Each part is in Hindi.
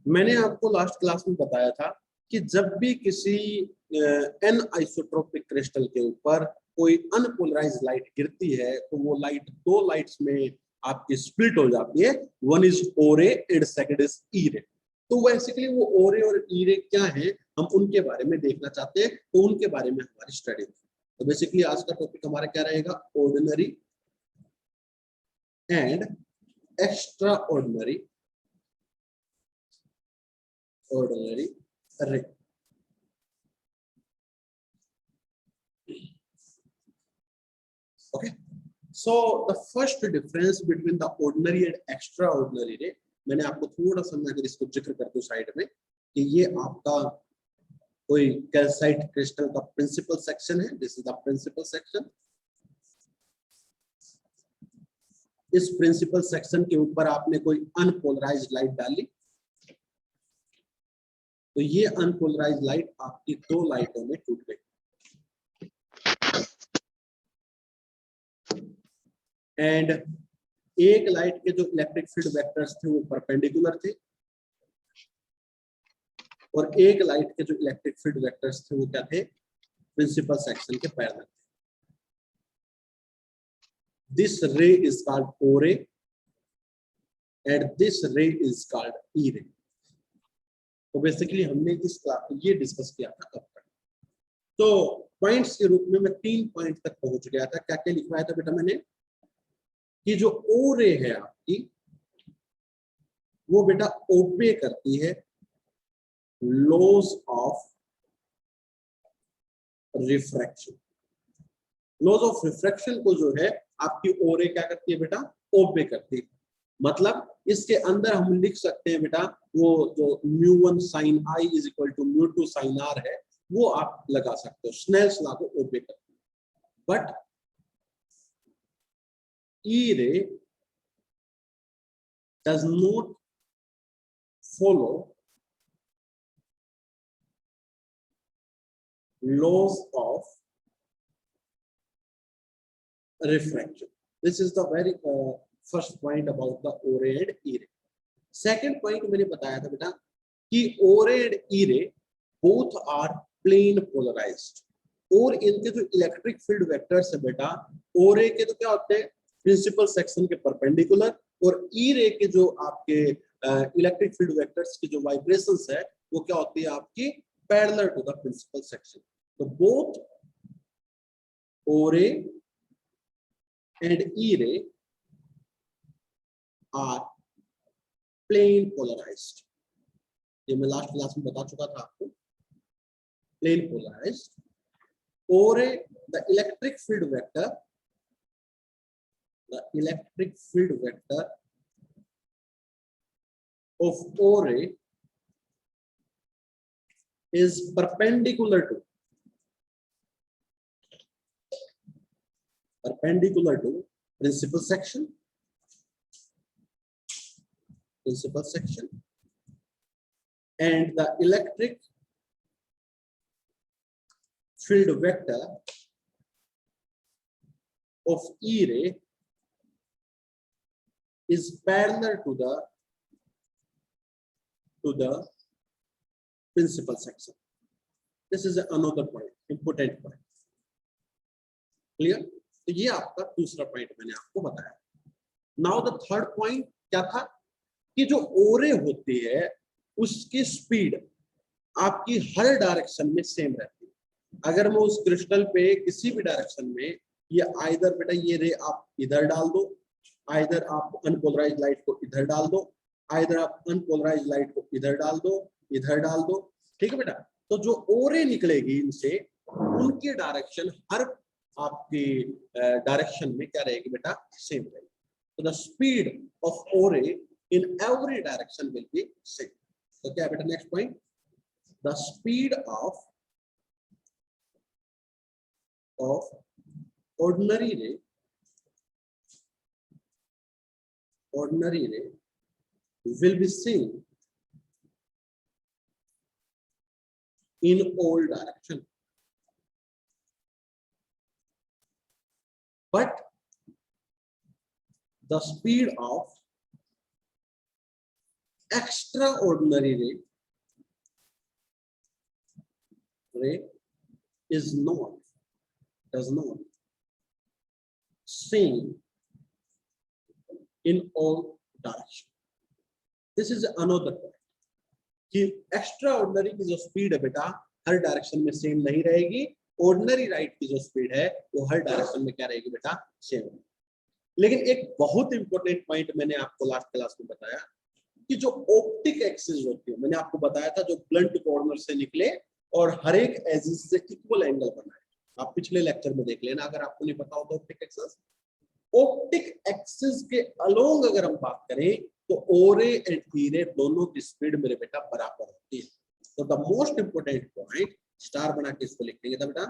मैंने आपको लास्ट क्लास में बताया था कि जब भी किसी एन आइसोट्रोपिक क्रिस्टल के ऊपर कोई अनपोलराइज लाइट गिरती है तो वो लाइट दो लाइट्स में आपकी स्प्लिट हो जाती है। वन इज ओ रे एंड सेकंड इज ई रे। तो बेसिकली वो ओ रे और ई रे क्या है, हम उनके बारे में देखना चाहते हैं, तो उनके बारे में हमारी स्टडी होगी। तो बेसिकली आज का टॉपिक हमारा क्या रहेगा, ऑर्डिनरी एंड एक्स्ट्रा ऑर्डिनरी रे। Okay, so the first difference between the ordinary and extraordinary ray, मैंने आपको थोड़ा सा मैं अगर इसको जिक्र कर दूं साइड में कि ये आपका कोई कैल्साइट क्रिस्टल का प्रिंसिपल सेक्शन है। This is the principal section. इस प्रिंसिपल सेक्शन के ऊपर आपने कोई अनपोलराइज्ड लाइट डाली, तो ये अनपोलराइज्ड लाइट आपकी दो लाइटों में टूट गई। एंड एक लाइट के जो इलेक्ट्रिक फील्ड वेक्टर्स थे वो परपेंडिकुलर थे, और एक लाइट के जो इलेक्ट्रिक फील्ड वेक्टर्स थे वो क्या थे, प्रिंसिपल सेक्शन के पैरेलल थे। दिस रे इज कॉल्ड ओ रे एंड दिस रे इज कॉल्ड ई रे। तो बेसिकली हमने इस क्लास में ये डिस्कस किया था कब तक। तो पॉइंट्स के रूप में मैं 3 पॉइंट तक पहुंच गया था। क्या क्या लिखवाया था बेटा मैंने, कि जो ओ रे है आपकी वो बेटा ओबे करती है laws of refraction. Laws of refraction को जो है आपकी ओ रे क्या करती है बेटा, ओबे करती है। मतलब इसके अंदर हम लिख सकते हैं बेटा, वो जो μ1 sin I is equal to μ2 sin R है, वो आप लगा सकते हो। स्नेल्स लॉ को ओबे करती है। बट ई रे does not follow laws of refraction. This is the very first point about the O ray and E ray. Second point मैंने बताया था बेटा कि O ray and E ray both are plane polarized, और इनके जो इलेक्ट्रिक फील्ड वेक्टर्स है बेटा, O ray के तो क्या होते हैं प्रिंसिपल सेक्शन के परपेंडिकुलर, और E ray के जो आपके इलेक्ट्रिक फील्ड वेक्टर्स की जो वाइब्रेशंस है वो क्या होती है आपकी parallel to the principal section. तो both O ray and E ray are plane polarized। ये मैं लास्ट क्लास में बता चुका था आपको। plane polarized O ray, the electric field vector of O ray is perpendicular to principal section, and the electric field vector of E ray is parallel to the principal section. This is another point, important point. Clear? तो ये आपका दूसरा पॉइंट मैंने आपको बताया। नाउ द थर्ड पॉइंट क्या था, कि जो ओरे होती है उसकी स्पीड आपकी हर डायरेक्शन में सेम रहती है। अगर मैं उस क्रिस्टल पे किसी भी डायरेक्शन में, ये आइदर बेटा ये रे आप इधर डाल दो, आइदर आप अनपोलराइज लाइट को इधर डाल दो, आइदर आप अनपोलराइज लाइट को इधर डाल दो, इधर डाल दो, ठीक है बेटा। तो जो ओरे निकलेगी इनसे, उनकी डायरेक्शन हर आपकी डायरेक्शन में क्या रहेगी बेटा, सेम रहेगी। तो द स्पीड ऑफ ओरे in every direction will be same. तो क्या बेटा next point, the speed of ordinary ray will be seen in all direction, but the speed of extra ordinary रे is not, does not same in all direction. This is another point कि एक्स्ट्रा ऑर्डिनरी की जो स्पीड है बेटा हर डायरेक्शन में सेम नहीं रहेगी, ऑर्डिनरी राइट की जो स्पीड है वो हर डायरेक्शन में क्या रहेगी बेटा, सेम। लेकिन एक बहुत इंपॉर्टेंट पॉइंट मैंने आपको लास्ट क्लास में बताया कि जो ऑप्टिक एक्सिस होती है, मैंने आपको बताया था जो ब्लंट कॉर्नर से निकले और हर एक एजिस से इक्वल एंगल बनाए। आप पिछले लेक्चर में देख लेना अगर आपको नहीं पता हो तो ऑप्टिक एक्सिस। ऑप्टिक एक्सिस के अलोंग अगर हम बात करें तो ओरे एंड ईरे दोनों की स्पीड मेरे बेटा बराबर होती है। तो the most important point star बना के इसको लिख देंगे था बेटा,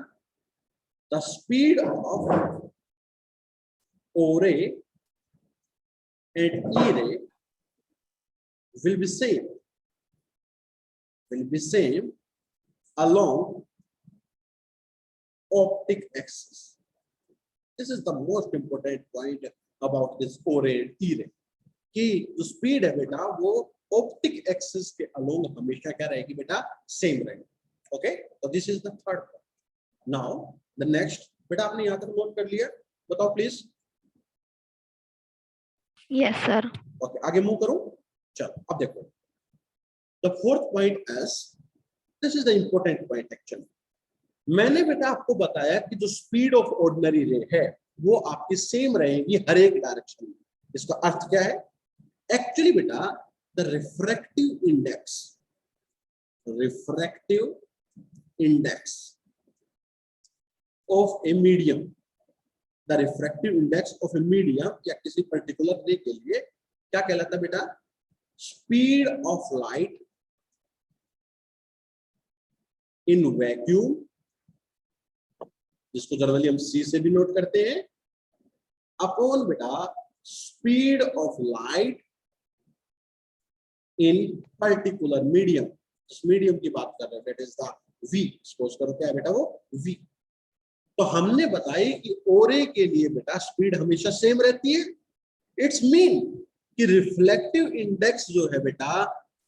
द स्पीड ऑफ ओरे and ईरे will be same along optic axis. This is the most important point about this O ray and E ray कि जो स्पीड है बेटा वो ऑप्टिक एक्सिस के अलोंग हमेशा क्या रहेगी बेटा, सेम रहेगी। ओके, तो this is the third point. Now the next, बेटा आपने यहाँ तक नोट कर लिया, बताओ प्लीज। Yes sir. ओके, आगे मूव करूं, चलो अब देखो the fourth point S, this is the important point actually. मैंने बेटा आपको बताया कि जो स्पीड ऑफ ऑर्डिनरी रे है वो आपकी सेम रहेगी हर एक डायरेक्शन में। इसका अर्थ क्या है एक्चुअली बेटा, the refractive index of a medium, the refractive index of a medium या किसी पर्टिकुलर रे के लिए क्या कहलाता है बेटा, speed of light in vacuum, जिसको जनरली हम सी से भी नोट करते हैं, अपॉन बेटा speed of light in particular medium. जिस मीडियम की बात कर रहे हैं that is the v, suppose करो क्या है बेटा वो वी। तो हमने बताई कि ओरे के लिए बेटा स्पीड हमेशा सेम रहती है। इट्स मीन कि रिफ्लेक्टिव इंडेक्स जो है बेटा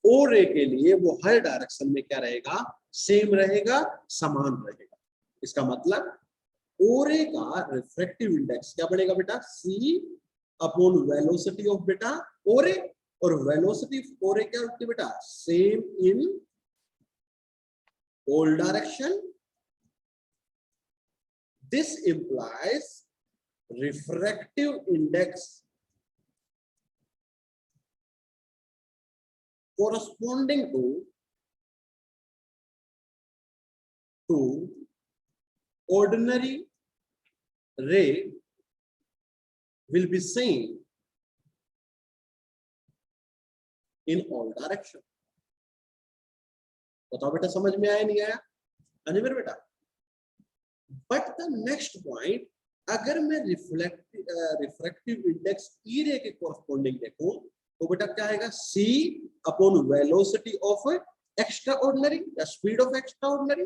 ओरे के लिए वो हर डायरेक्शन में क्या रहेगा, सेम रहेगा, समान रहेगा। इसका मतलब ओरे का रिफ्रैक्टिव इंडेक्स क्या बनेगा बेटा, सी अपॉन वेलोसिटी ऑफ बेटा ओरे, और वेलोसिटी ऑफ ओरे क्या होती है बेटा, same in all direction. This implies refractive index corresponding to ordinary ray will be same in all direction। बताओ बेटा समझ में आया नहीं आया, अनिमेर बेटा। बट द नेक्स्ट पॉइंट, अगर मैं रिफ्रैक्टिव इंडेक्स ई रे के कोरस्पोंडिंग देखूं तो बेटा क्या आएगा, C upon velocity of extraordinary या speed of extraordinary.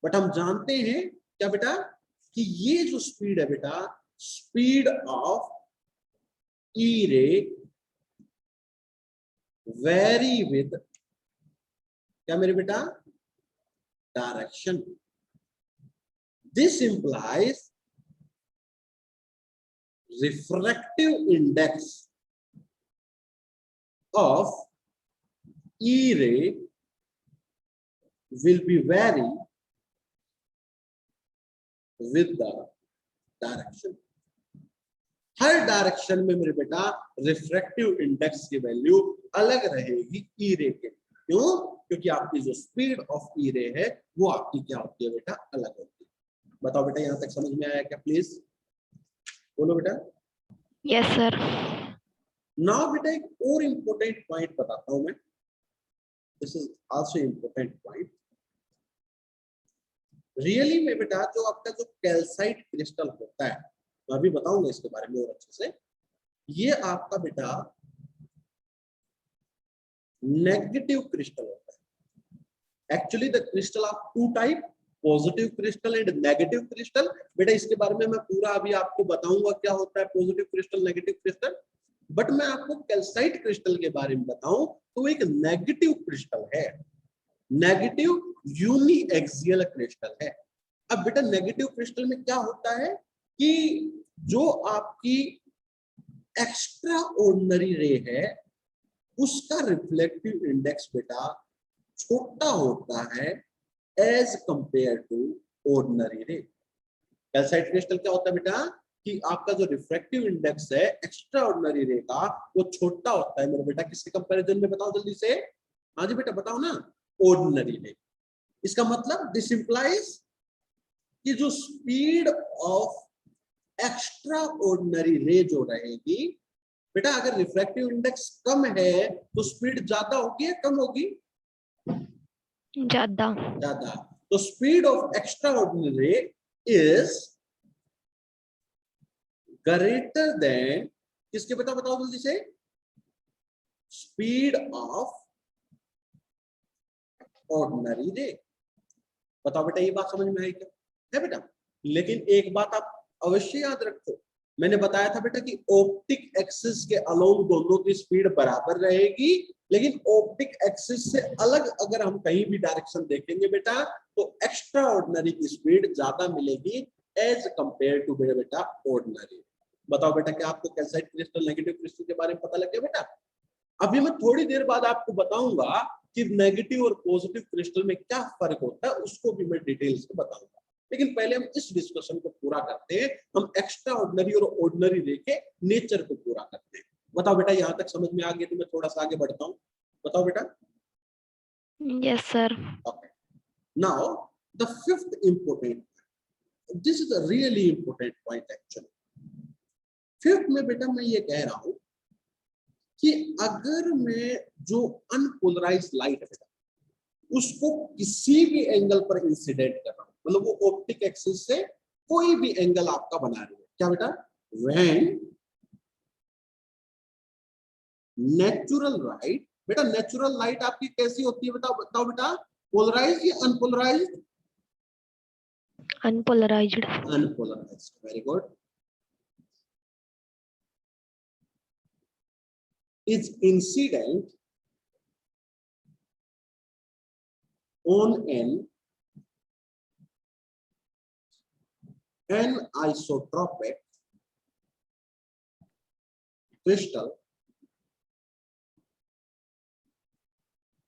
But हम जानते हैं क्या बेटा कि ये जो स्पीड है बेटा, स्पीड ऑफ ई रे वेरी विद क्या मेरे बेटा, direction. This implies refractive index of E ray will be vary with the direction। Her direction में मेरे बेटा रिफ्रैक्टिव इंडेक्स की वैल्यू अलग रहेगी ई रे के। क्यों? क्योंकि आपकी जो स्पीड ऑफ ई रे है वो आपकी क्या होती है बेटा, अलग होती है। बताओ बेटा यहां तक समझ में आया क्या, प्लीज बोलो बेटा। Yes sir. नाउ बेटा एक और इंपॉर्टेंट पॉइंट बताता हूं मैं, this is also important point. Really में बेटा जो आपका जो कैल्साइट क्रिस्टल होता है, मैं अभी बताऊंगा इसके बारे में और अच्छे से, ये आपका बेटा नेगेटिव क्रिस्टल होता है। Actually the crystal of two type, positive crystal and negative crystal. बेटा इसके बारे में मैं पूरा अभी आपको बताऊंगा क्या होता है positive crystal, negative crystal. But मैं आपको कैल्साइट क्रिस्टल के बारे में बताऊं तो एक नेगेटिव क्रिस्टल है, नेगेटिव यूनी एक्सियल क्रिस्टल है। अब बेटा नेगेटिव क्रिस्टल में क्या होता है कि जो आपकी एक्स्ट्रा ऑर्डिनरी रे है उसका रिफ्लेक्टिव इंडेक्स बेटा छोटा होता है एज कंपेयर टू ऑर्डिनरी रे। कैल्साइट क्रिस्टल क्या होता है बेटा कि आपका जो रिफ्रैक्टिव इंडेक्स है एक्स्ट्रा ऑर्डिनरी रे का वो छोटा होता है मेरे बेटा, किसके कंपैरिजन में बताओ जल्दी से। हाँ जी बेटा बताओ ना, ऑर्डिनरी रे। इसका मतलब दिस इंप्लाइज कि जो स्पीड ऑफ एक्स्ट्रा ऑर्डिनरी रे जो रहेगी बेटा, अगर रिफ्रैक्टिव इंडेक्स कम है तो स्पीड ज्यादा होगी या कम होगी? ज्यादा। ज्यादा। तो स्पीड ऑफ एक्स्ट्रा ऑर्डिनरी रे इज ग्रेटर देन किसके बेटा बताओ जल्दी से, स्पीड ऑफ ऑर्डिनरी रे। बताओ बेटा ये बात समझ में आई क्या है बेटा? लेकिन एक बात आप अवश्य याद रखो, मैंने बताया था बेटा कि ऑप्टिक एक्सिस के अलोंग दोनों की स्पीड बराबर रहेगी, लेकिन ऑप्टिक एक्सिस से अलग अगर हम कहीं भी डायरेक्शन देखेंगे बेटा तो एक्स्ट्रा ऑर्डिनरी की स्पीड ज्यादा मिलेगी एज कंपेयर टू बेटा ऑर्डिनरी। बताओ बेटा क्या आपको कैल्साइट क्रिस्टल नेगेटिव क्रिस्टल के बारे में पता लग गया बेटा? अभी मैं थोड़ी देर बाद आपको बताऊंगा कि नेगेटिव और पॉजिटिव क्रिस्टल में क्या फर्क होता है, उसको भी मैं डिटेल से बताऊंगा। लेकिन पहले हम इस डिस्कशन को पूरा करते हैं, हम एक्स्ट्रा ऑर्डिनरी और ऑर्डिनरी रे के नेचर को पूरा करते हैं। बताओ बेटा यहां तक समझ में आ गया? तो मैं थोड़ा सा आगे बढ़ता हूं, बताओ बेटा। Yes sir. Okay, now the fifth important, this is a really important point actually. Fifth में बेटा मैं ये कह रहा हूं कि अगर मैं जो अनपोलराइज्ड लाइट है उसको किसी भी एंगल पर इंसिडेंट कर रहा हूं, मतलब वो ऑप्टिक एक्सिस से कोई भी एंगल आपका बना रही है, क्या बेटा? व्हेन नेचुरल लाइट, बेटा नेचुरल लाइट आपकी कैसी होती है बेटा बताओ बेटा, पोलराइज्ड या unpolarised? Unpolarised. Unpolarised, very good. Is incident on an anisotropic crystal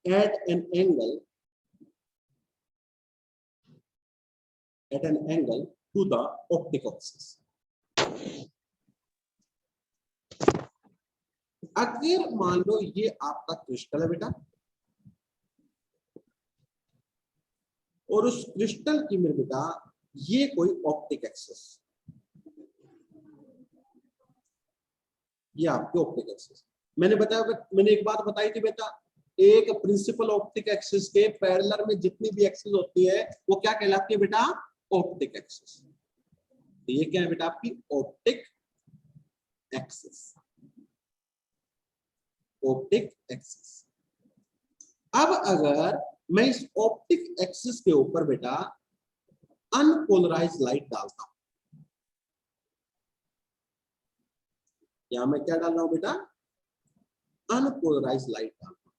at an angle to the optic axis। अगर मान लो ये आपका क्रिस्टल है बेटा और उस क्रिस्टल की मेरे बेटा ये कोई ऑप्टिक एक्सिस, ये आपकी ऑप्टिक एक्सिस। मैंने बताया, मैंने एक बात बताई थी बेटा, एक प्रिंसिपल ऑप्टिक एक्सिस के पैरेलल में जितनी भी एक्सिस होती है वो क्या कहलाती है बेटा? Optic axis. तो ये क्या है बेटा? आपकी ऑप्टिक एक्सिस, ऑप्टिक एक्सिस। अब अगर मैं इस ऑप्टिक एक्सिस के ऊपर बेटा अनपोलराइज्ड लाइट डालता हूं, यहां मैं क्या डाल रहा हूं बेटा? अनपोलराइज्ड लाइट डाल रहा हूं।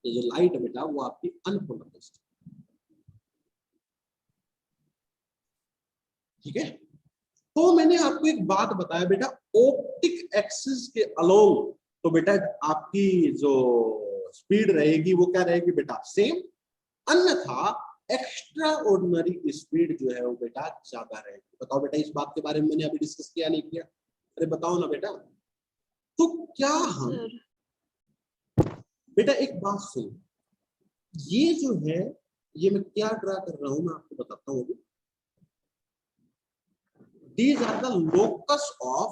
ये जो लाइट है बेटा वो आपकी अनपोलराइज्ड, ठीक है? तो मैंने आपको एक बात बताया बेटा, ऑप्टिक एक्सिस के अलोंग तो बेटा आपकी जो स्पीड रहेगी वो क्या रहेगी बेटा? सेम। अन्यथा एक्स्ट्रा ऑर्डिनरी स्पीड जो है वो बेटा ज्यादा रहेगी। बताओ बेटा इस बात के बारे में मैंने अभी डिस्कस किया नहीं किया? अरे बताओ ना बेटा। तो क्या हम बेटा एक बात सुनो, ये जो है ये मैं क्या ड्रा कर रहा हूं मैं आपको बताता हूं अभी। These are the locus of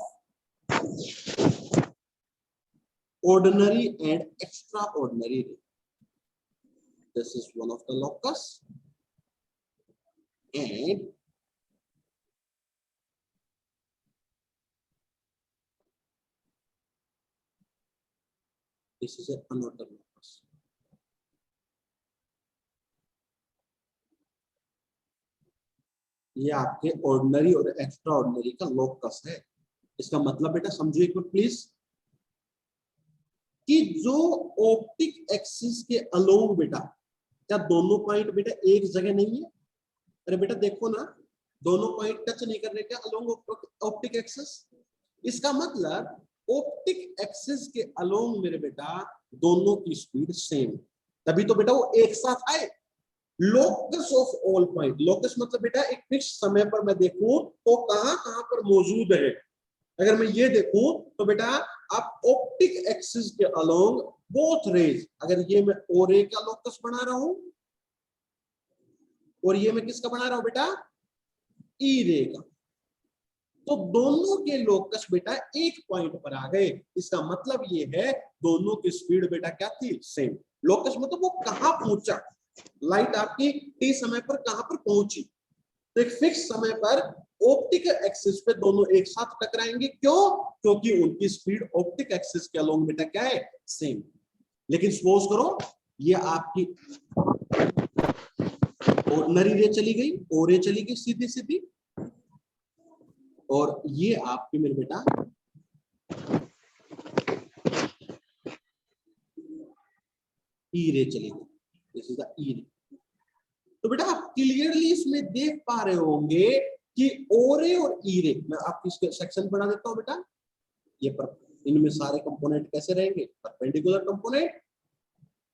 ordinary and extraordinary ray. This is one of the locus, and this is another locus. ये आपके ऑर्डिनरी और एक्स्ट्रा ऑर्डिनरी का लोकस है। इसका मतलब बेटा समझो एक बार प्लीज, कि जो ऑप्टिक एक्सिस के अलोंग बेटा, क्या दोनों पॉइंट बेटा एक जगह नहीं है? अरे बेटा देखो ना, दोनों पॉइंट टच नहीं कर रहे क्या अलोंग ऑप्टिक एक्सिस? इसका मतलब ऑप्टिक एक्सिस के अलोंग मेरे बेटा दोनों की स्पीड सेम, तभी तो बेटा वो एक साथ आए। Locus of all point, locus मतलब बेटा एक फिक्स समय पर मैं देखूं तो कहां कहां पर मौजूद है। अगर मैं ये देखूं तो बेटा आप ऑप्टिक एक्सिस के अलोंग बोथ रेज, अगर ये मैं ओ रे का लोकस बना रहा हूं और ये मैं किसका बना रहा हूं बेटा, ई रे का, तो दोनों के लोकस बेटा एक पॉइंट पर आ गए। इसका मतलब ये है दोनों की स्पीड बेटा क्या थी, सेम। लोकस मतलब वो कहां पहुंचा, लाइट आपकी टी समय पर कहां पर पहुंची, तो एक फिक्स समय पर ऑप्टिक एक्सिस पे दोनों एक साथ टकराएंगे। क्यों? क्योंकि उनकी स्पीड ऑप्टिक एक्सिस के अलोंग बेटा क्या है, सेम। लेकिन सपोज करो ये आपकी ऑर्डिनरी रे चली गई, ओ रे चली गई सीधी सीधी, और ये आपकी मेरे बेटा ई रे चली गई, दिस इज द ई रे। तो बेटा आप क्लियरली इसमें देख पा रहे होंगे कि ओ रे और ई रे, मैं आपको इसके सेक्शन बना देता हूं बेटा, ये पर इनमें सारे कंपोनेंट कैसे रहेंगे, परपेंडिकुलर कंपोनेंट,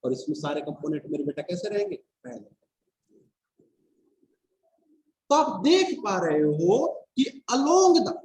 और इसमें सारे कंपोनेंट मेरे बेटा कैसे रहेंगे, पैरेलल। तो आप देख पा रहे हो कि अलोंग द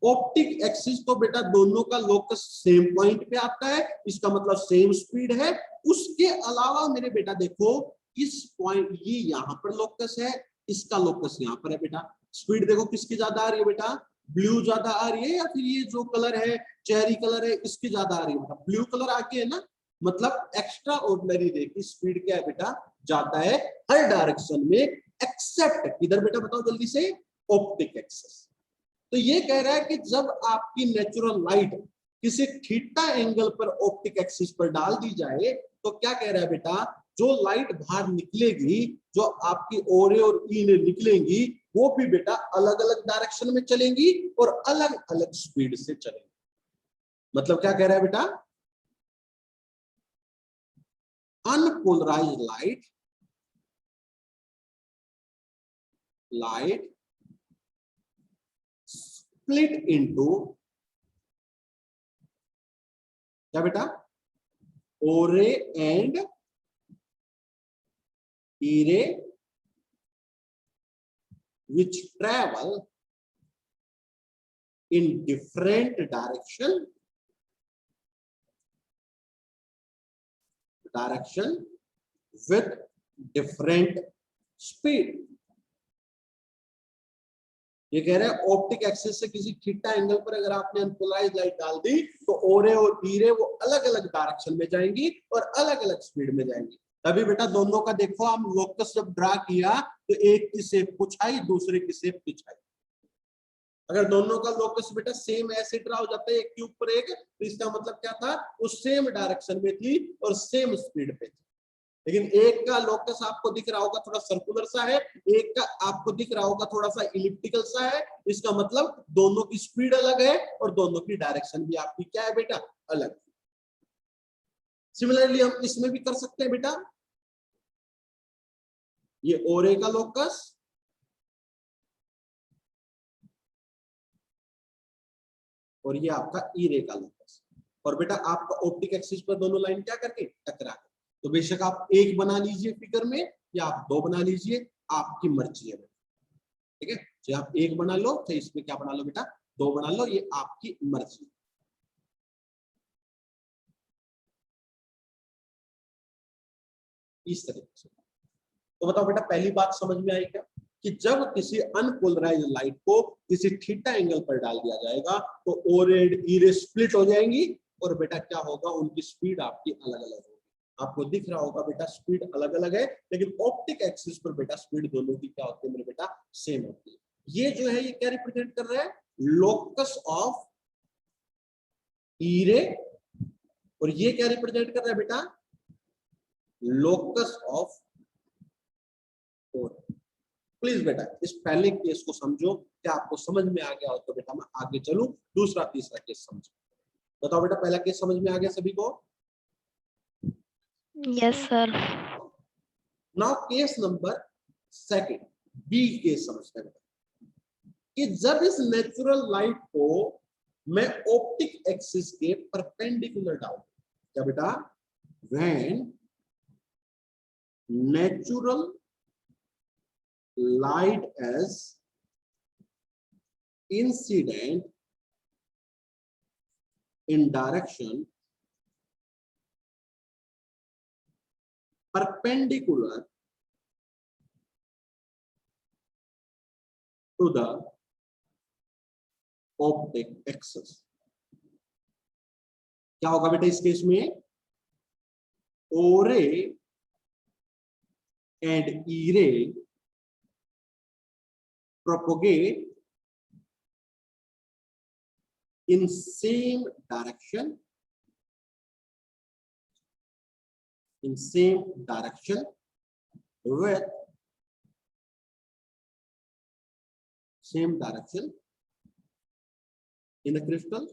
ऑप्टिक एक्सिस तो बेटा दोनों का लोकस सेम पॉइंट पे आता है, इसका मतलब सेम स्पीड है। उसके अलावा मेरे बेटा देखो इस पॉइंट, ये यहां पर लोकस है, इसका लोकस यहां पर है बेटा। स्पीड देखो किसकी ज्यादा आ रही है बेटा, ब्लू ज्यादा आ रही है, या फिर ये जो कलर है चेरी कलर है इसकी ज्यादा आ रही है बेटा, ब्लू कलर आगे है ना, मतलब एक्स्ट्रा ऑर्डिनरी रे की स्पीड क्या है बेटा, ज्यादा है हर डायरेक्शन में, एक्सेप्ट इधर बेटा बताओ जल्दी से, ऑप्टिक एक्सिस। तो ये कह रहा है कि जब आपकी नेचुरल लाइट किसी थीटा एंगल पर ऑप्टिक एक्सिस पर डाल दी जाए तो क्या कह रहा है बेटा, जो लाइट बाहर निकलेगी, जो आपकी ओ रे और ई रे निकलेंगी, वो भी बेटा अलग अलग डायरेक्शन में चलेंगी और अलग अलग स्पीड से चलेंगी। मतलब क्या कह रहा है बेटा, अनपोलराइज्ड लाइट स्प्लिट इनटू क्या बेटा, ओ रे एंड ई रे which travel in different direction with different speed। ये कह रहे हैं ऑप्टिक एक्सिस से किसी थीटा एंगल पर अगर आपने अनपोलराइज्ड लाइट डाल दी तो ओ रे और ई रे वो अलग अलग डायरेक्शन में जाएंगी और अलग अलग स्पीड में जाएंगी। तभी बेटा दोनों का देखो हम लोकस जब ड्रा किया तो एक की शेप कुछ आई, दूसरे की शेप कुछ आई। अगर दोनों का लोकस बेटा सेम ऐसे ड्रा हो जाता है एक के ऊपर एक, तो इसका मतलब क्या था, वो सेम डायरेक्शन में थी और सेम स्पीड पे थी। लेकिन एक का लोकस आपको दिख रहा होगा थोड़ा सर्कुलर सा है, एक का आपको दिख रहा होगा थोड़ा सा इलिप्टिकल सा है, इसका मतलब दोनों की स्पीड अलग है और दोनों की डायरेक्शन भी आपकी क्या है बेटा, अलग। सिमिलरली हम इसमें भी कर सकते हैं बेटा, ये ओ रे का लोकस और ये आपका ई रे का लोकस, और बेटा आपका ऑप्टिक एक्सिस पर दोनों लाइन क्या करके टकरा गए। तो बेशक आप एक बना लीजिए फिगर में या आप दो बना लीजिए, आपकी मर्जी है, ठीक है। चाहे आप एक बना लो चाहे इसमें क्या बना लो बेटा, दो बना लो, ये आपकी मर्जी। इस तरीके से तो बताओ बेटा पहली बात समझ में आई क्या, कि जब किसी अनपोलराइज लाइट को किसी थीटा एंगल पर डाल दिया जाएगा तो ओ रे ई रे स्प्लिट हो जाएंगी और बेटा क्या होगा, उनकी स्पीड आपकी अलग अलग होगी। आपको दिख रहा होगा बेटा स्पीड अलग अलग है, लेकिन ऑप्टिक एक्सिस पर बेटा स्पीड दोनों की क्या होती है मेरे बेटा, सेम होती है। ये जो है ये क्या रिप्रेजेंट कर रहा है, लोकस ऑफ ई रे, और ये क्या रिप्रेजेंट कर रहा है बेटा, लोकस ऑफ ओ रे। प्लीज बेटा इस पहले केस को समझो, क्या आपको समझ में आ गया हो तो बेटा मैं आगे चलूं, दूसरा तीसरा केस समझो। बताओ बेटा पहला केस समझ में आ गया सभी को? Yes sir. Now case number second, B case समझते हैं कि जब इस नेचुरल लाइट को मैं ऑप्टिक एक्सिस के परपेंडिकुलर डालूं, क्या बेटा? When natural light as incident in direction perpendicular to the optic axis। क्या होगा बेटा इस केस में? O ray and E ray propagate in same direction, with same direction in the crystal,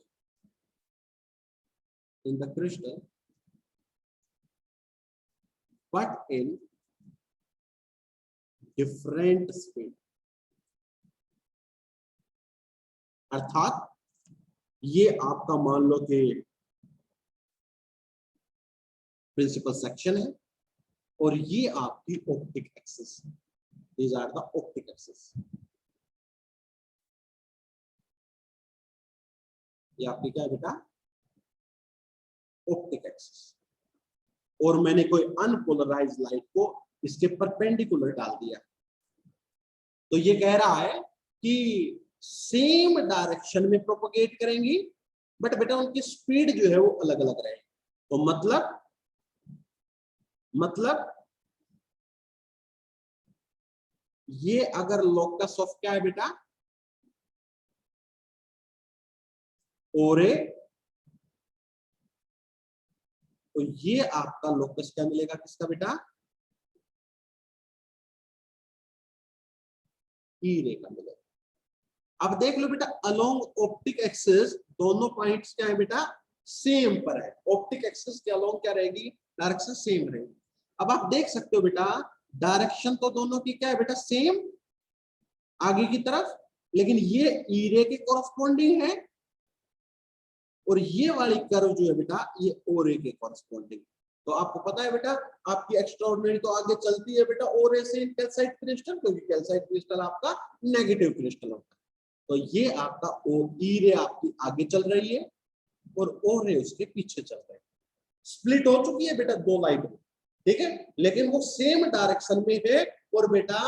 but in different speed। अर्थात ये आपका मान लो कि प्रिंसिपल सेक्शन है और ये आपकी optic axis, these are the optic axis. ये आपकी क्या है बेटा? Optic axis. और मैंने कोई अनपोलराइज्ड लाइट को इसके परपेंडिकुलर डाल दिया, तो ये कह रहा है कि सेम डायरेक्शन में प्रोपोगेट करेंगी, बट बेटा उनकी स्पीड जो है वो अलग अलग रहेगी। तो मतलब ये अगर लोकस ऑफ क्या है बेटा? ओरे, तो ये आपका लोकस क्या मिलेगा किसका बेटा? ई रे का मिलेगा। अब देख लो बेटा अलोंग ऑप्टिक एक्सिस दोनों पॉइंट्स क्या है बेटा? सेम पर है। ऑप्टिक एक्सिस के अलोंग क्या रहेगी? डायरेक्शन सेम रहेगी। अब आप देख सकते हो बेटा डायरेक्शन तो दोनों की क्या है बेटा? सेम आगे की तरफ, लेकिन ये ई रे के कॉरस्पॉन्डिंग है और ये वाली कर्व जो है बेटा ये ओ रे के कॉरस्पॉन्डिंग। तो आपको पता है बेटा आपकी एक्स्ट्राऑर्डिनरी तो आगे चलती है बेटा ओ रे से इन कैल्साइट क्रिस्टल, क्योंकि कैल्साइट क्रिस्टल आपका नेगेटिव क्रिस्टल होता है। तो ये आपका ओ ई रे आपकी आगे चल रही है और ओ रे उसके पीछे चल रही है। स्प्लिट हो चुकी है बेटा दो लाइट में, ठीक है, लेकिन वो सेम डायरेक्शन में है और बेटा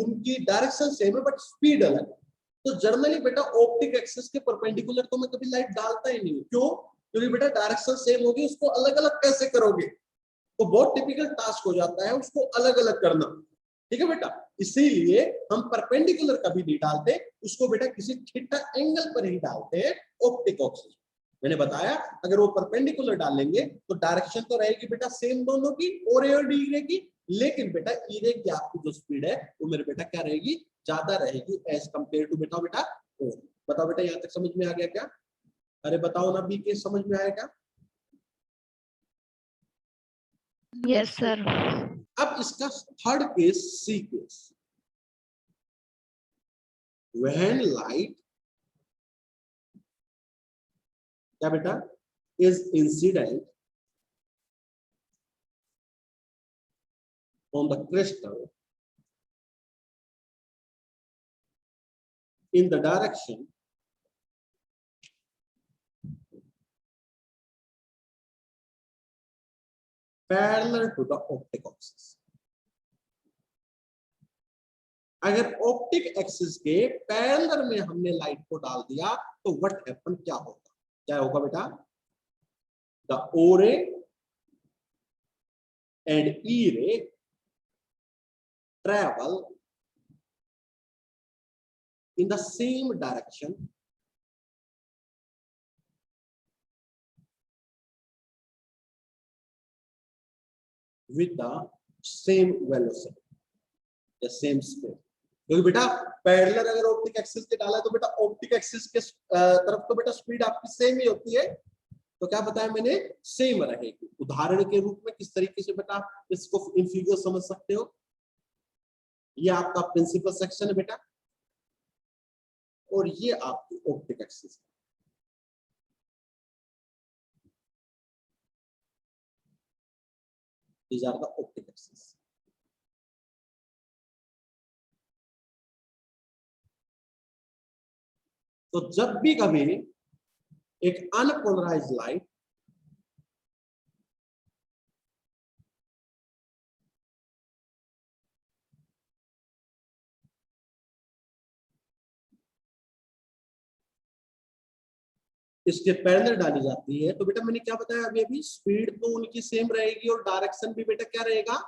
उनकी डायरेक्शन सेम है बट स्पीड अलग है। तो जनरली बेटा ऑप्टिक एक्सिस के परपेंडिकुलर तो मैं कभी लाइट डालता ही नहीं हूं। क्यों? क्योंकि बेटा डायरेक्शन सेम होगी, उसको अलग अलग कैसे करोगे? तो बहुत टिपिकल टास्क हो जाता है उसको अलग अलग करना, ठीक है बेटा। इसीलिए हम परपेंडिकुलर कभी नहीं डालते, उसको बेटा किसी थीटा एंगल पर ही डालते हैं ऑप्टिक एक्सिस। मैंने बताया अगर वो परपेंडिकुलर डालेंगे तो डायरेक्शन तो रहेगी बेटा सेम दोनों की, और ए और डी रे की, लेकिन बेटा ई रे की आपकी जो स्पीड है वो मेरे बेटा क्या रहेगी? ज्यादा रहेगी एज कंपेयर टू बेटा ओ। बताओ बेटा यहाँ तक समझ में आ गया क्या? अरे बताओ ना बी केस समझ में आया क्या? Yes sir. अब इसका third case C case, when light क्या बेटा? Is incident on the crystal in the direction parallel to the optic axis। अगर ऑप्टिक एक्सिस के पैरेलल में हमने लाइट को डाल दिया तो व्हाट हैपन, क्या होगा? क्या होगा बेटा? द ओ रे एंड ई रे travel in the same direction with the same velocity, the same speed। क्योंकि बेटा पैरेलल अगर ऑप्टिक एक्सिस के डाला है तो बेटा ऑप्टिक एक्सिस के तरफ तो बेटा स्पीड आपकी सेम ही होती है, तो क्या बताया मैंने, सेम रहेगी। उदाहरण के रूप में किस तरीके से बेटा इसको इन फिगर समझ सकते हो, ये आपका प्रिंसिपल सेक्शन है बेटा और ये आपकी ऑप्टिक एक्सिस है। These are the optic axis. तो जब भी कभी एक अनपोलराइज्ड लाइट इसके पैरेलल डाली जाती है तो बेटा मैंने क्या बताया अभी अभी, स्पीड तो उनकी सेम रहेगी और डायरेक्शन भी बेटा क्या रहेगा,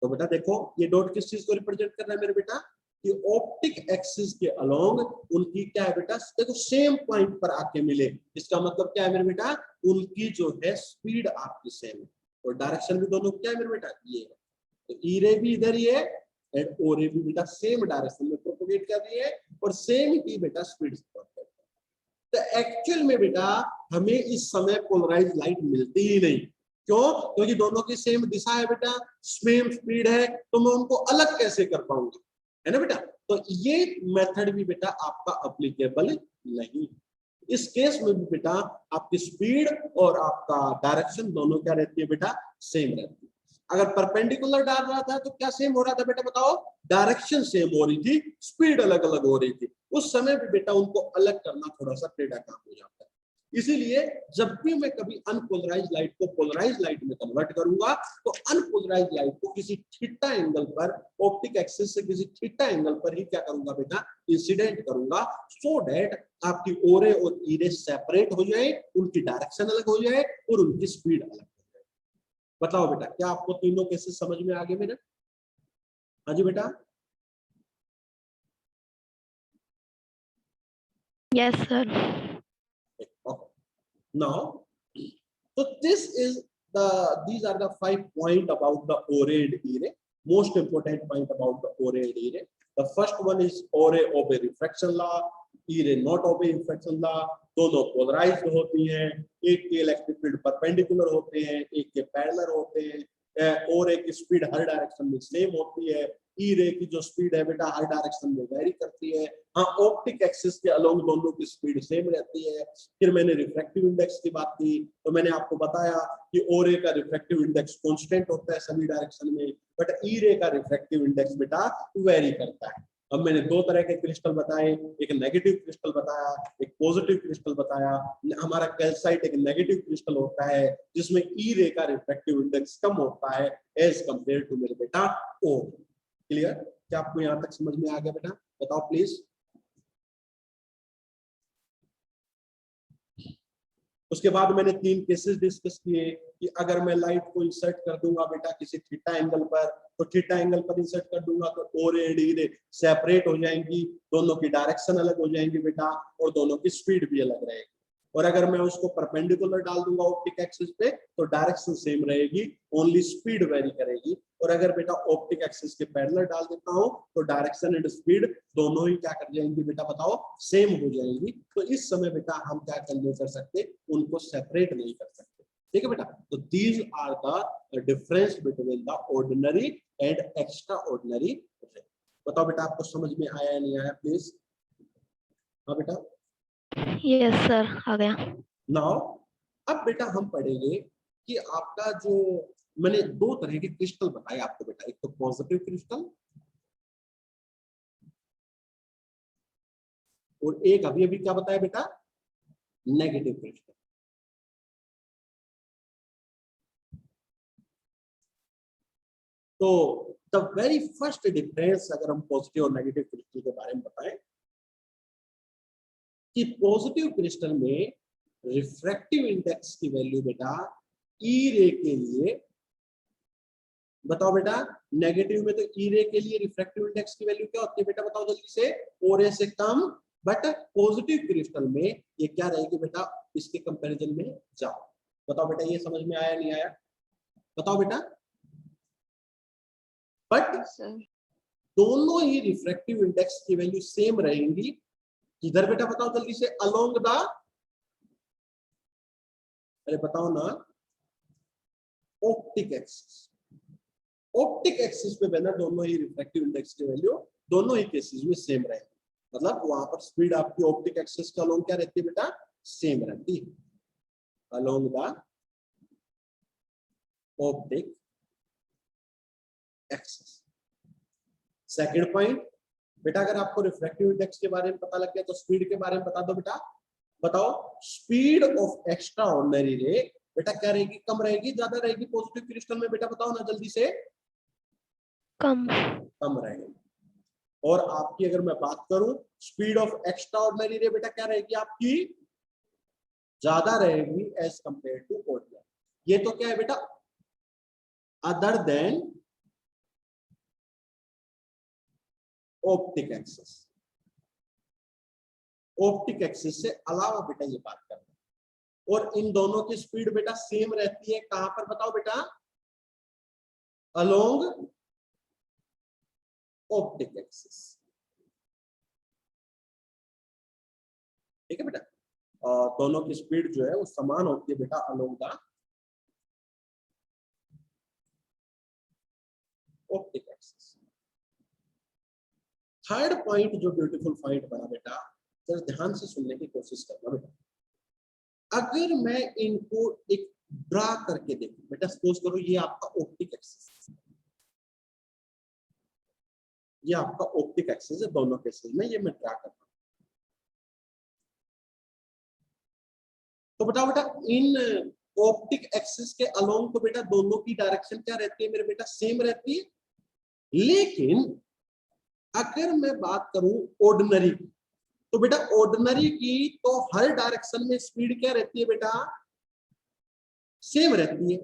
तो बेटा देखो ये डॉट किस चीज को रिप्रेजेंट कर रहा है मेरे बेटा, कि ऑप्टिक एक्सिस के अलोंग उनकी क्या है बेटा, देखो सेम पॉइंट पर आके मिले, इसका मतलब क्या है मेरे बेटा, उनकी जो है स्पीड आपकी सेम है और डायरेक्शन भी दोनों क्या है मेरे बेटा, ये है। तो ई रे भी इधर ही है एंड ओ रे भी बेटा सेम डायरेक्शन में प्रोपोगेट कर रही है और सेम ही बेटा स्पीड से प्रोपोगेट कर रही है। तो एक्चुअल में बेटा हमें इस समय पोलराइज्ड लाइट मिलती ही नहीं, क्यों, क्योंकि दोनों की सेम दिशा है बेटा, सेम स्पीड है, तो मैं उनको अलग कैसे कर पाऊंगा, है ना बेटा। तो ये मेथड भी बेटा आपका अप्लीकेबल नहीं। इस केस में भी बेटा आपकी स्पीड और आपका डायरेक्शन दोनों क्या रहती है बेटा, सेम रहती है। अगर परपेंडिकुलर डाल रहा था तो क्या सेम हो रहा था बेटा बताओ, डायरेक्शन सेम हो रही थी, स्पीड अलग अलग हो रही थी, उस समय भी बेटा उनको अलग करना थोड़ा सा टेढ़ा काम हो जाता है। इसीलिए जब भी मैं कभी अनपोलराइज लाइट को पोलराइज लाइट में कन्वर्ट करूंगा तो अनपोलराइज लाइट को किसी थीटा एंगल पर, ऑप्टिक एक्सिस से किसी थीटा एंगल पर ही क्या करूंगा बेटा, इंसिडेंट करूंगा, सो दैट आपकी ओरे और ईरे सेपरेट हो जाए, उनकी डायरेक्शन अलग हो जाए और उनकी स्पीड अलग हो जाए। बताओ बेटा क्या आपको तीनों केसेस समझ में आ गए मेरे? हाँ जी बेटा। Yes, sir. Okay. Now, so this is these are the 5 points about the ore and ire. Most important point about the ore and ire. The first one is ore obey refraction law, ire not obey refraction law. दोनों पोलराइज्ड होती हैं, एक के इलेक्ट्रिक फील्ड परपेंडिकुलर होते हैं, एक के पैरेलल होते हैं, और एक स्पीड हर डायरेक्शन में सेम होती है, ई रे की जो स्पीड है बेटा हर डायरेक्शन में वेरी करती है। हाँ ऑप्टिक एक्सिस के अलोंग दोनों की स्पीड सेम रहती है। फिर मैंने रिफ्रैक्टिव इंडेक्स की बात की तो मैंने आपको बताया कि ओ रे का रिफ्रैक्टिव इंडेक्स कांस्टेंट होता है सभी डायरेक्शन में, बट ई रे का रिफ्रैक्टिव इंडेक्स बेटा वेरी करता है। अब मैंने दो तरह के क्रिस्टल बताए, एक नेगेटिव क्रिस्टल बताया, एक पॉजिटिव क्रिस्टल बताया। हमारा कैल्साइट एक नेगेटिव क्रिस्टल होता है जिसमें ई रे का रिफ्रैक्टिव इंडेक्स कम होता है एज कंपेयर टू मेरे बेटा ओ। क्लियर? क्या आपको यहां तक समझ में आ गया बेटा? बताओ प्लीज। उसके बाद मैंने 3 केसेस डिस्कस किए कि अगर मैं लाइट को इंसर्ट कर दूंगा बेटा किसी थीटा एंगल पर, तो थीटा एंगल पर इंसर्ट कर दूंगा तो ओ रे डी रे सेपरेट हो जाएंगी, दोनों की डायरेक्शन अलग हो जाएंगी बेटा और दोनों की स्पीड भी अलग रहेगी। और अगर मैं उसको परपेंडिकुलर डाल दूंगा ऑप्टिक एक्सिस पे तो डायरेक्शन सेम रहेगी, ओनली स्पीड वेरी करेगी। और अगर बेटा ऑप्टिक एक्सिस के पैरेलल डाल देता हूं तो डायरेक्शन एंड स्पीड दोनों ही क्या कर जाएंगी बेटा बताओ, सेम हो जाएंगी। तो इस समय बेटा हम क्या नहीं कर सकते, उनको सेपरेट नहीं कर सकते। ठीक है बेटा? तो these are the difference between the ordinary and extraordinary. बताओ बेटा आपको समझ में आया या नहीं आया प्लीज? हाँ बेटा। Yes, sir. आ गया। नाउ अब बेटा हम पढ़ेंगे कि आपका जो मैंने 2 तरह के क्रिस्टल बताए आपको बेटा, एक तो पॉजिटिव क्रिस्टल और एक अभी अभी क्या बताया बेटा, नेगेटिव क्रिस्टल। तो द वेरी फर्स्ट डिफरेंस अगर हम पॉजिटिव और नेगेटिव क्रिस्टल के बारे में बताएं कि पॉजिटिव क्रिस्टल में रिफ्रैक्टिव इंडेक्स की वैल्यू बेटा ई रे के लिए, बताओ बेटा नेगेटिव में तो ई रे के लिए रिफ्रैक्टिव इंडेक्स की वैल्यू क्या होती है बेटा बताओ जल्दी से, ओ रे से कम। बट पॉजिटिव क्रिस्टल में ये क्या रहेगी बेटा, इसके कंपैरिजन में जाओ। बताओ बेटा ये समझ में आया नहीं आया? बताओ बेटा। बट सर दोनों ही रिफ्रैक्टिव इंडेक्स की वैल्यू सेम रहेंगी। किधर बेटा बताओ जल्दी से, अलोंग द, अरे बताओ ना, ऑप्टिक एक्सिस। ऑप्टिक एक्सिस पे बना दोनों ही रिफ्रैक्टिव इंडेक्स की वैल्यू दोनों ही केसेस में सेम रहेगी। मतलब वहां पर स्पीड आपकी ऑप्टिक एक्सिस के अलोंग क्या रहती है बेटा, सेम रहती है, along the optic axis. Second point बेटा, अगर आपको रिफ्रैक्टिव इंडेक्स के बारे में पता लग गया तो स्पीड के बारे में बता दो बेटा। बताओ, स्पीड ऑफ एक्स्ट्रा ऑर्डिनरी रे बेटा क्या रहेगी, कम रहेगी ज्यादा रहेगी पॉजिटिव क्रिस्टल में, बेटा बताओ ना जल्दी से। कम। कम रहेगी। और आपकी अगर मैं बात करूं स्पीड ऑफ एक्स्ट्रा ऑर्डिनरी रे बेटा क्या रहेगी आपकी, ज्यादा रहेगी एज कंपेयर टू ऑर्डिनरी। ये तो क्या है बेटा, other than optic axis. Optic axis से अलावा बेटा ये बात कर रहे हैं। और इन दोनों की स्पीड बेटा सेम रहती है कहां पर बताओ बेटा, अलोंग ऑप्टिक एक्सिस। ठीक है बेटा, दोनों की स्पीड जो है वो समान होती है बेटा along the optic axis. Third point जो ब्यूटीफुल पॉइंट बना बेटा, जरा ध्यान से सुनने की कोशिश करना बेटा। अगर मैं इनको एक ड्रा करके देखूं बेटा, सपोज करो ये आपका ऑप्टिक एक्सिस, ये आपका ऑप्टिक एक्सिस है दोनों केसेस में, ये मैं ड्रा कर रहा हूं। तो बताओ बेटा, इन ऑप्टिक एक्सिस के अलोंग तो बेटा दोनों की डायरेक्शन क्या रहती है मेरे बेटा, सेम रहती है। लेकिन अगर मैं बात करूं ऑर्डिनरी की, तो बेटा ऑर्डिनरी की तो हर डायरेक्शन में स्पीड क्या रहती है बेटा, सेम रहती है।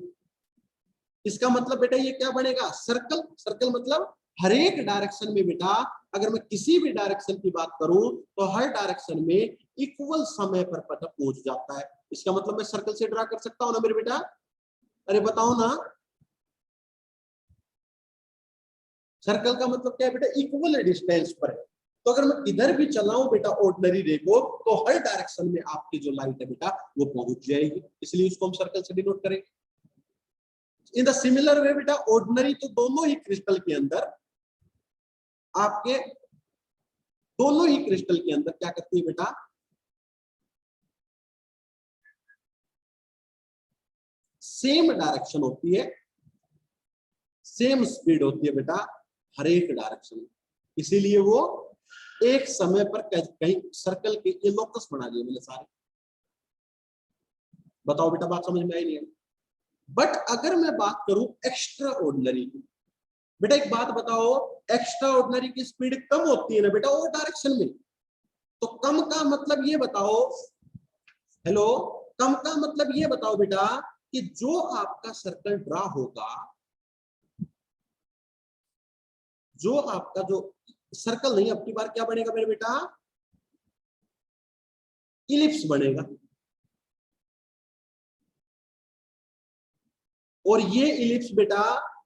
इसका मतलब बेटा ये क्या बनेगा, सर्कल। सर्कल मतलब हर एक डायरेक्शन में बेटा, अगर मैं किसी भी डायरेक्शन की बात करूं तो हर डायरेक्शन में इक्वल समय पर पता पहुंच जाता है। इसका मतलब मैं सर्कल से ड्रा कर सकता हूं ना मेरे बेटा, अरे बताओ ना। सर्कल का मतलब क्या है बेटा, इक्वल डिस्टेंस पर है। तो अगर मैं इधर भी चलाऊं बेटा ऑर्डिनरी रे को, तो हर डायरेक्शन में आपकी जो लाइट है बेटा वो पहुंच जाएगी, इसलिए उसको हम सर्कल से डिनोट करेंगे। इन द सिमिलर वे बेटा ऑर्डिनरी तो दोनों ही क्रिस्टल के अंदर, आपके दोनों ही क्रिस्टल के अंदर क्या करती है बेटा, सेम डायरेक्शन होती है, सेम स्पीड होती है बेटा हर एक डायरेक्शन में। इसीलिए वो एक समय पर कहीं सर्कल के ये लोकस बना दिए मैंने सारे। बताओ बेटा बात समझ में आई नहीं आई। बट अगर मैं बात करूं एक्स्ट्रा ऑर्डिनरी की, बेटा एक बात बताओ, एक्स्ट्रा ऑर्डिनरी की स्पीड कम होती है ना बेटा वो डायरेक्शन में। तो कम का मतलब ये बताओ, हेलो, कम का मतलब ये बताओ बेटा कि जो आपका सर्कल ड्रा होगा, जो आपका जो सर्कल नहीं, अब की बार क्या बनेगा मेरे बेटा, इलिप्स बनेगा। और ये इलिप्स बेटा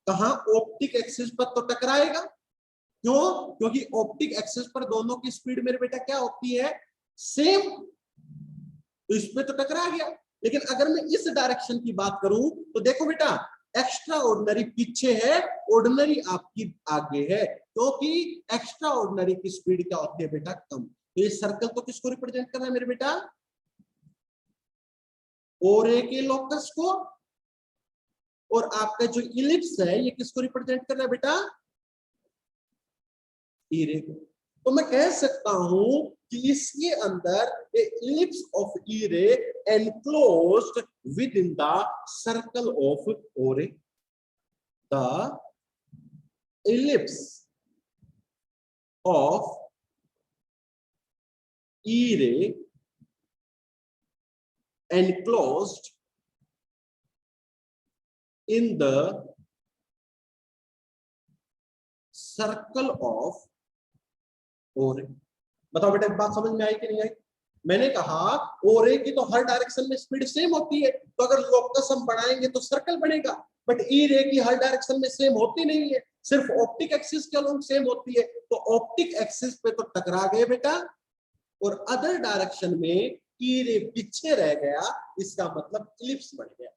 कहां, ऑप्टिक एक्सिस पर तो टकराएगा। क्यों, क्योंकि ऑप्टिक एक्सिस पर दोनों की स्पीड मेरे बेटा क्या होती है, सेम। तो इस पे तो टकरा गया। लेकिन अगर मैं इस डायरेक्शन की बात करूं तो देखो बेटा, एक्स्ट्रा ऑर्डिनरी पीछे है, ऑर्डिनरी आपकी आगे है, क्योंकि एक्स्ट्रा ऑर्डिनरी की स्पीड क्या होती है बेटा, कम। तो ये सर्कल तो किसको रिप्रेजेंट कर रहा है मेरे बेटा, ओरे के लोकस को। और आपका जो इलिप्स है ये किसको रिप्रेजेंट कर रहा है बेटा, ईरे को। तो मैं कह सकता हूं कि इसके अंदर ellipse of E ray enclosed within the circle of O ray. The ellipse of E ray enclosed in the circle of O ray. बताओ बेटा बात समझ में आई कि नहीं आई। मैंने कहा ओरे की तो हर डायरेक्शन में स्पीड सेम होती है, तो अगर लोकस हम बढ़ाएंगे तो सर्कल बनेगा। बट ई रे की हर डायरेक्शन में सेम होती नहीं है, सिर्फ ऑप्टिक एक्सिस के अलोंग सेम होती है। तो ऑप्टिक एक्सिस पे तो टकरा गए बेटा, और अदर डायरेक्शन में ई रे पीछे रह गया, इसका मतलब इलिप्स बन गया।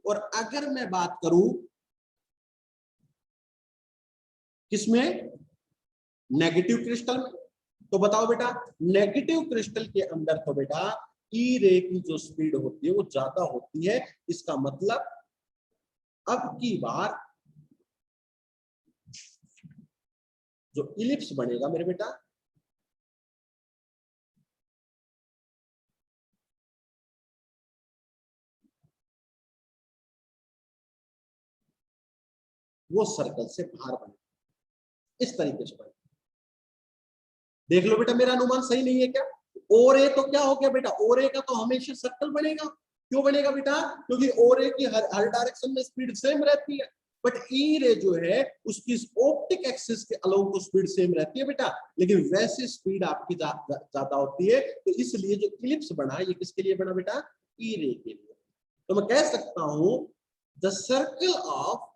और अगर मैं बात करूं किसमें, नेगेटिव क्रिस्टल में, तो बताओ बेटा नेगेटिव क्रिस्टल के अंदर तो बेटा ई रे की जो स्पीड होती है वो ज्यादा होती है। इसका मतलब अब की बार जो इलिप्स बनेगा मेरे बेटा, वो सर्कल से बाहर बनेगा, इस तरीके से बनेगा। देख लो बेटा मेरा अनुमान सही नहीं है क्या? और ए तो क्या हो गया बेटा, और ए का तो हमेशा सर्कल बनेगा। क्यों बनेगा बेटा? क्योंकि और ए की हर डायरेक्शन में स्पीड सेम रहती है, बट ई रे जो है उसकी ऑप्टिक एक्सिस के अलोंग तो स्पीड सेम रहती है बेटा, लेकिन वैसे स्पीड आपकी ज्यादा होती है। तो इसलिए जो इलिप्स बना ये किसके लिए बना बेटा? ई रे के लिए। तो मैं कह सकता हूं द सर्कल ऑफ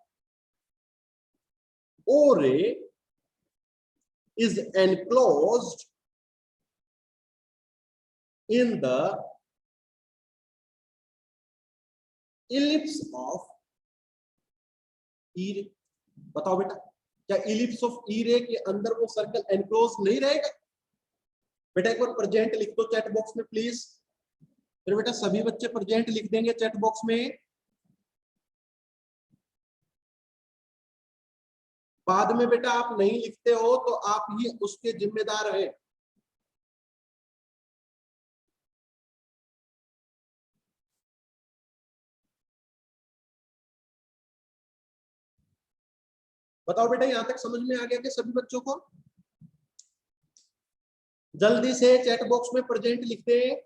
ओ रे is enclosed in the ellipse of E ray। बताओ बेटा क्या इलिप्स ऑफ ई रे के अंदर वो सर्कल एनक्लोज नहीं रहेगा? बेटा एक बार प्रेजेंट लिख दो चैट बॉक्स में प्लीज। फिर बेटा सभी बच्चे प्रेजेंट लिख देंगे चैट बॉक्स में। बाद में बेटा आप नहीं लिखते हो तो आप ही उसके जिम्मेदार हैं। बताओ बेटा यहां तक समझ में आ गया कि सभी बच्चों को? जल्दी से चैट बॉक्स में प्रेजेंट लिखते हैं।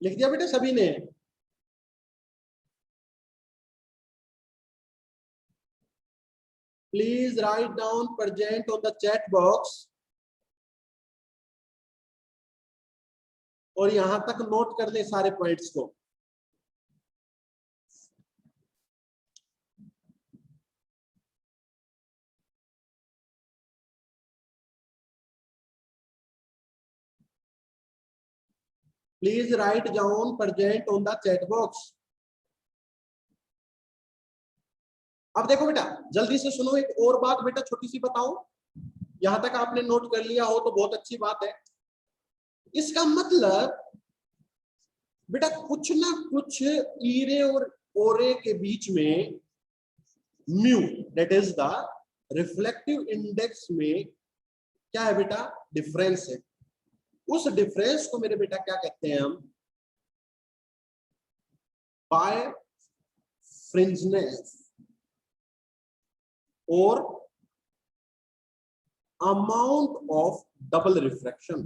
लिख दिया बेटा सभी ने? Please write down present on the chat box। और यहां तक नोट कर ले सारे पॉइंट्स को। Please write down present on the chat box। अब देखो बेटा जल्दी से सुनो, एक और बात बेटा छोटी सी बताऊं। यहां तक आपने नोट कर लिया हो तो बहुत अच्छी बात है। इसका मतलब बेटा कुछ ना कुछ ईरे और ओरे के बीच में mu, that is the reflective index में क्या है बेटा? डिफरेंस है। उस डिफरेंस को मेरे बेटा क्या कहते हैं हम? बाय फ्रिंजनेस और अमाउंट ऑफ डबल रिफ्रैक्शन।